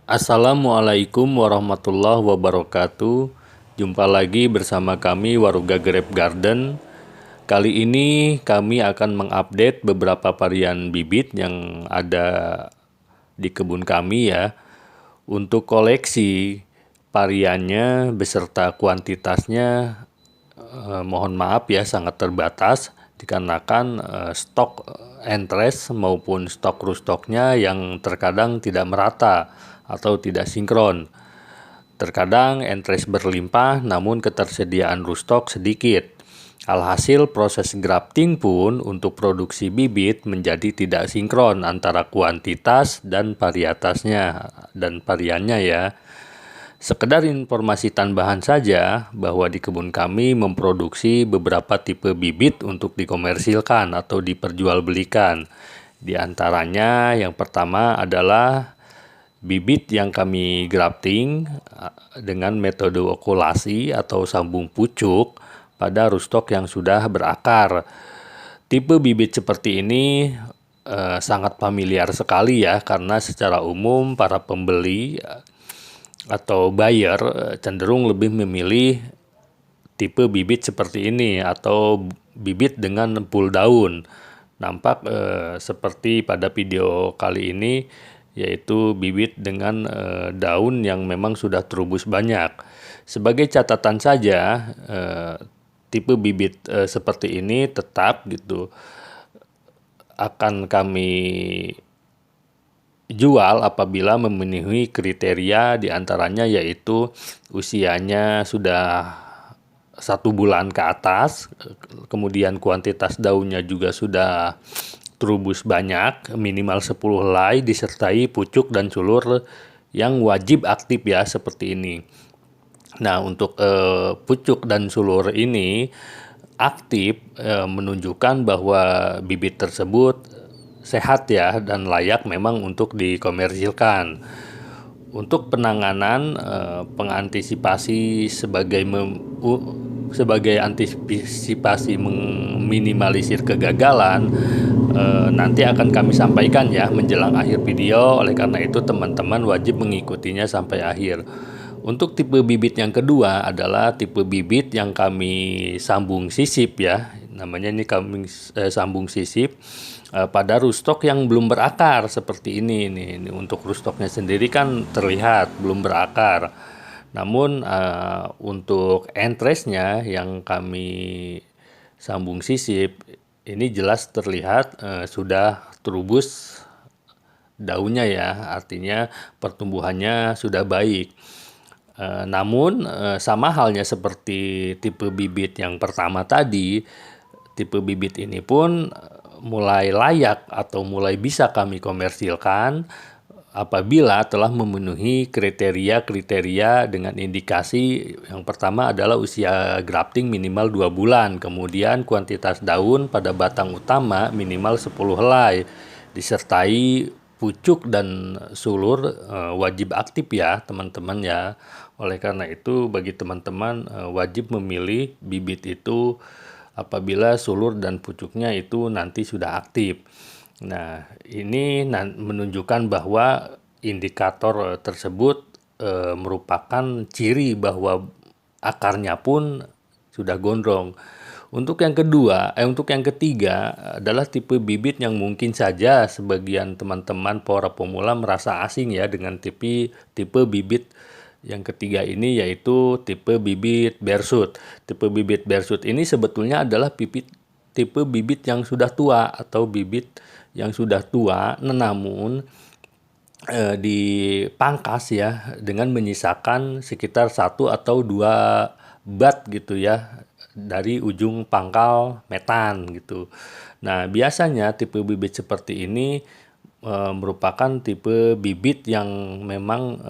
Assalamualaikum warahmatullahi wabarakatuh. Jumpa lagi bersama kami Waruga Grape Garden. Kali ini kami akan mengupdate beberapa varian bibit yang ada di kebun kami ya. Untuk koleksi variannya beserta kuantitasnya mohon maaf ya sangat terbatas dikarenakan stok entres maupun stok rustoknya yang terkadang tidak merata atau tidak sinkron. Terkadang entres berlimpah namun ketersediaan rustok sedikit. Alhasil proses grafting pun untuk produksi bibit menjadi tidak sinkron antara kuantitas dan varietasnya dan variannya ya. Sekedar informasi tambahan saja bahwa di kebun kami memproduksi beberapa tipe bibit untuk dikomersilkan atau diperjualbelikan. Di antaranya yang pertama adalah bibit yang kami grafting dengan metode okulasi atau sambung pucuk pada rootstock yang sudah berakar. Tipe bibit seperti ini sangat familiar sekali ya, karena secara umum para pembeli atau buyer cenderung lebih memilih tipe bibit seperti ini atau bibit dengan full daun. Nampak seperti pada video kali ini, yaitu bibit dengan daun yang memang sudah terubus banyak. Sebagai catatan saja, tipe bibit seperti ini tetap gitu akan kami jual apabila memenuhi kriteria diantaranya yaitu usianya sudah 1 bulan ke atas, kemudian kuantitas daunnya juga sudah terubus banyak, minimal 10 helai, disertai pucuk dan sulur yang wajib aktif ya, seperti ini. Nah, untuk pucuk dan sulur ini aktif menunjukkan bahwa bibit tersebut sehat ya dan layak memang untuk dikomersilkan. Untuk penanganan pengantisipasi sebagai antisipasi meminimalisir kegagalan nanti akan kami sampaikan ya menjelang akhir video. Oleh karena itu teman-teman wajib mengikutinya sampai akhir. Untuk tipe bibit yang kedua adalah tipe bibit yang kami sambung sisip ya. Namanya ini kami sambung sisip pada rootstock yang belum berakar seperti ini nih. Ini untuk rootstocknya sendiri kan terlihat belum berakar. Namun untuk entresnya yang kami sambung sisip ini jelas terlihat sudah terubus daunnya ya. Artinya pertumbuhannya sudah baik. Namun sama halnya seperti tipe bibit yang pertama tadi, tipe bibit ini pun mulai layak atau mulai bisa kami komersilkan apabila telah memenuhi kriteria-kriteria dengan indikasi yang pertama adalah usia grafting minimal 2 bulan, kemudian kuantitas daun pada batang utama minimal 10 helai, disertai pucuk dan sulur wajib aktif ya teman-teman ya. Oleh karena itu bagi teman-teman wajib memilih bibit itu apabila sulur dan pucuknya itu nanti sudah aktif. Nah, ini menunjukkan bahwa indikator tersebut merupakan ciri bahwa akarnya pun sudah gondrong. Untuk yang ketiga adalah tipe bibit yang mungkin saja sebagian teman-teman para pemula merasa asing ya dengan tipe bibit yang ketiga ini, yaitu tipe bibit bearshoot. Tipe bibit bearshoot ini sebetulnya adalah tipe bibit yang sudah tua atau bibit yang sudah tua, namun dipangkas ya dengan menyisakan sekitar 1 atau 2 bat gitu ya dari ujung pangkal metan gitu. Nah, biasanya tipe bibit seperti ini merupakan tipe bibit yang memang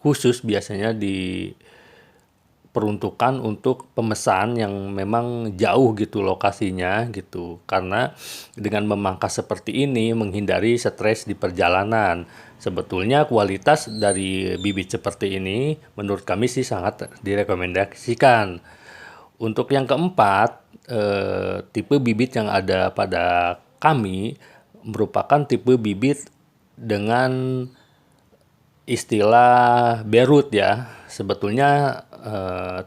khusus biasanya diperuntukkan untuk pemesan yang memang jauh gitu lokasinya gitu. Karena dengan memangkas seperti ini menghindari stres di perjalanan. Sebetulnya kualitas dari bibit seperti ini menurut kami sih sangat direkomendasikan. Untuk yang keempat, tipe bibit yang ada pada kami merupakan tipe bibit dengan istilah berut ya. Sebetulnya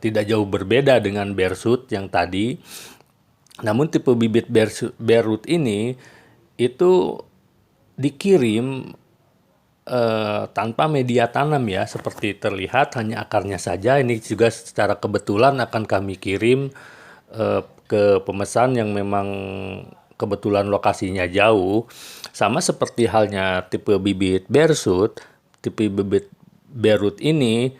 tidak jauh berbeda dengan bersut yang tadi. Namun tipe bibit berut ini itu dikirim tanpa media tanam ya, seperti terlihat hanya akarnya saja. Ini juga secara kebetulan akan kami kirim ke pemesan yang memang kebetulan lokasinya jauh. Sama seperti halnya tipe bibit bersut, tipe bibit berut ini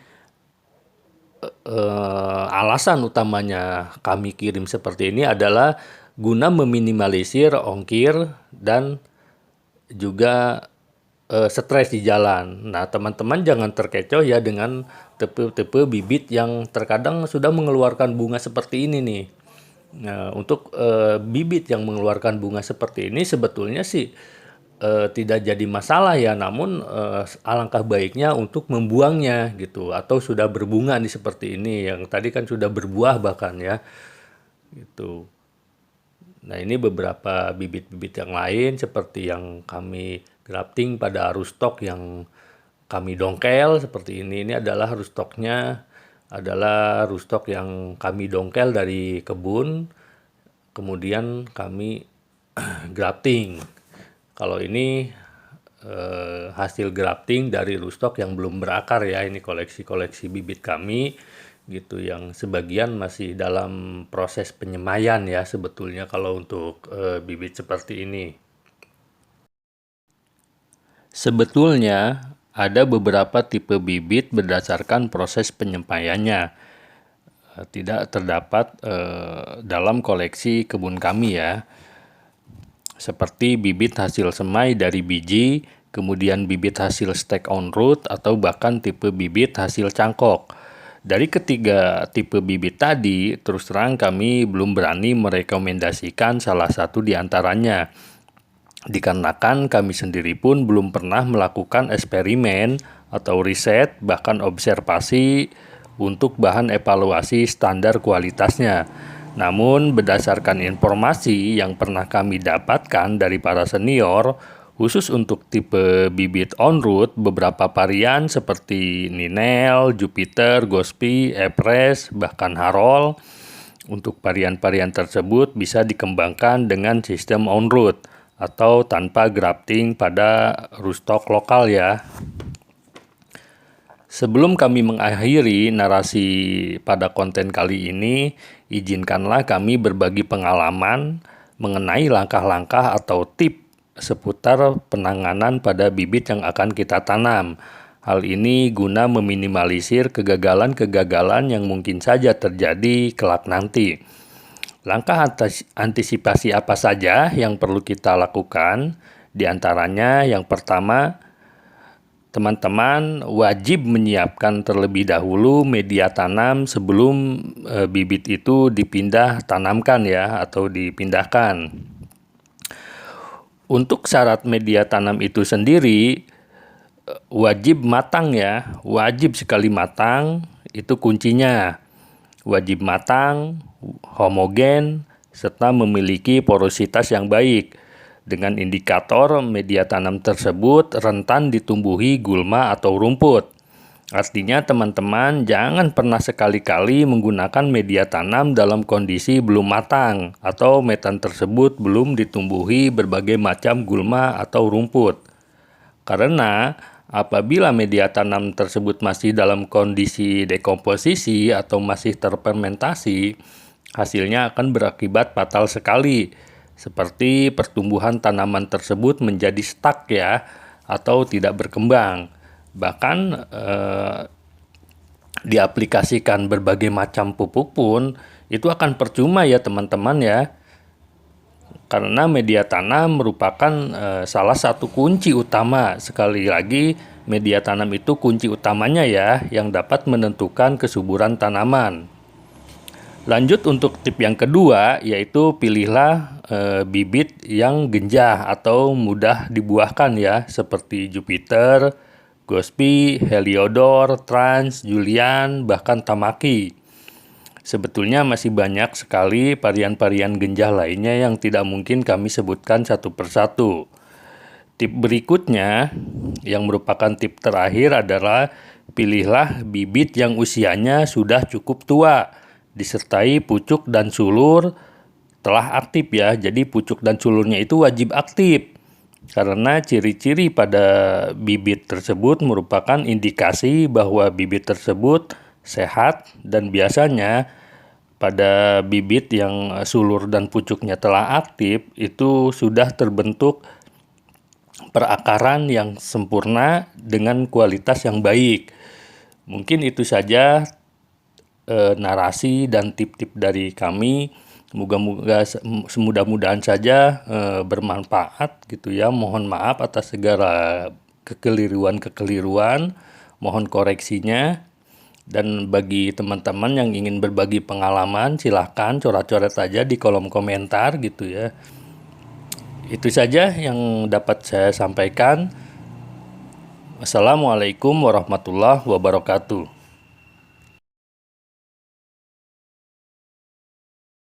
alasan utamanya kami kirim seperti ini adalah guna meminimalisir ongkir dan juga stres di jalan. Nah, teman-teman jangan terkecoh ya dengan tipe-tipe bibit yang terkadang sudah mengeluarkan bunga seperti ini nih. Nah, untuk bibit yang mengeluarkan bunga seperti ini sebetulnya sih tidak jadi masalah ya, namun alangkah baiknya untuk membuangnya gitu, atau sudah berbunga nih seperti ini, yang tadi kan sudah berbuah bahkan ya gitu. Nah, ini beberapa bibit-bibit yang lain seperti yang kami grafting pada rootstock yang kami dongkel seperti ini. Ini adalah rootstocknya, adalah rootstock yang kami dongkel dari kebun, kemudian kami grafting. Kalau ini hasil grafting dari rootstock yang belum berakar ya. Ini koleksi-koleksi bibit kami gitu, yang sebagian masih dalam proses penyemaian ya sebetulnya kalau untuk bibit seperti ini. Sebetulnya ada beberapa tipe bibit berdasarkan proses penyampaiannya. Tidak terdapat dalam koleksi kebun kami ya. Seperti bibit hasil semai dari biji, kemudian bibit hasil stack on root, atau bahkan tipe bibit hasil cangkok. Dari ketiga tipe bibit tadi, terus terang kami belum berani merekomendasikan salah satu di antaranya. Dikarenakan kami sendiri pun belum pernah melakukan eksperimen atau riset, bahkan observasi untuk bahan evaluasi standar kualitasnya. Namun berdasarkan informasi yang pernah kami dapatkan dari para senior, khusus untuk tipe bibit on root, beberapa varian seperti Ninel, Jupiter, Gospi, Epres, bahkan Harol, untuk varian-varian tersebut bisa dikembangkan dengan sistem on root atau tanpa grafting pada rootstock lokal ya. Sebelum kami mengakhiri narasi pada konten kali ini, izinkanlah kami berbagi pengalaman mengenai langkah-langkah atau tips seputar penanganan pada bibit yang akan kita tanam. Hal ini guna meminimalisir kegagalan-kegagalan yang mungkin saja terjadi kelak nanti. Langkah antisipasi apa saja yang perlu kita lakukan? Di antaranya yang pertama, teman-teman wajib menyiapkan terlebih dahulu media tanam sebelum bibit itu dipindah tanamkan ya, atau dipindahkan. Untuk syarat media tanam itu sendiri wajib matang ya, wajib sekali matang, itu kuncinya. Wajib matang, homogen, serta memiliki porositas yang baik, dengan indikator media tanam tersebut rentan ditumbuhi gulma atau rumput. Artinya teman-teman jangan pernah sekali-kali menggunakan media tanam dalam kondisi belum matang atau metan tersebut belum ditumbuhi berbagai macam gulma atau rumput. Karena apabila media tanam tersebut masih dalam kondisi dekomposisi atau masih terfermentasi, hasilnya akan berakibat fatal sekali, seperti pertumbuhan tanaman tersebut menjadi stuck ya, atau tidak berkembang. Bahkan diaplikasikan berbagai macam pupuk pun itu akan percuma ya teman-teman ya, karena media tanam merupakan salah satu kunci utama. Sekali lagi, media tanam itu kunci utamanya ya, yang dapat menentukan kesuburan tanaman. Lanjut untuk tip yang kedua, yaitu pilihlah bibit yang genjah atau mudah dibuahkan ya, seperti Jupiter, Gospi, Heliodor, Trans, Julian, bahkan Tamaki. Sebetulnya masih banyak sekali varian-varian genjah lainnya yang tidak mungkin kami sebutkan satu persatu. Tip berikutnya yang merupakan tip terakhir adalah pilihlah bibit yang usianya sudah cukup tua, disertai pucuk dan sulur telah aktif ya. Jadi pucuk dan sulurnya itu wajib aktif. Karena ciri-ciri pada bibit tersebut merupakan indikasi bahwa bibit tersebut sehat, dan biasanya pada bibit yang sulur dan pucuknya telah aktif itu sudah terbentuk perakaran yang sempurna dengan kualitas yang baik. Mungkin itu saja narasi dan tip-tip dari kami. Moga-moga semudah-mudahan saja bermanfaat gitu ya. Mohon maaf atas segala kekeliruan-kekeliruan, mohon koreksinya. Dan bagi teman-teman yang ingin berbagi pengalaman, silahkan coret-coret aja di kolom komentar gitu ya. Itu saja yang dapat saya sampaikan. Wassalamualaikum warahmatullahi wabarakatuh.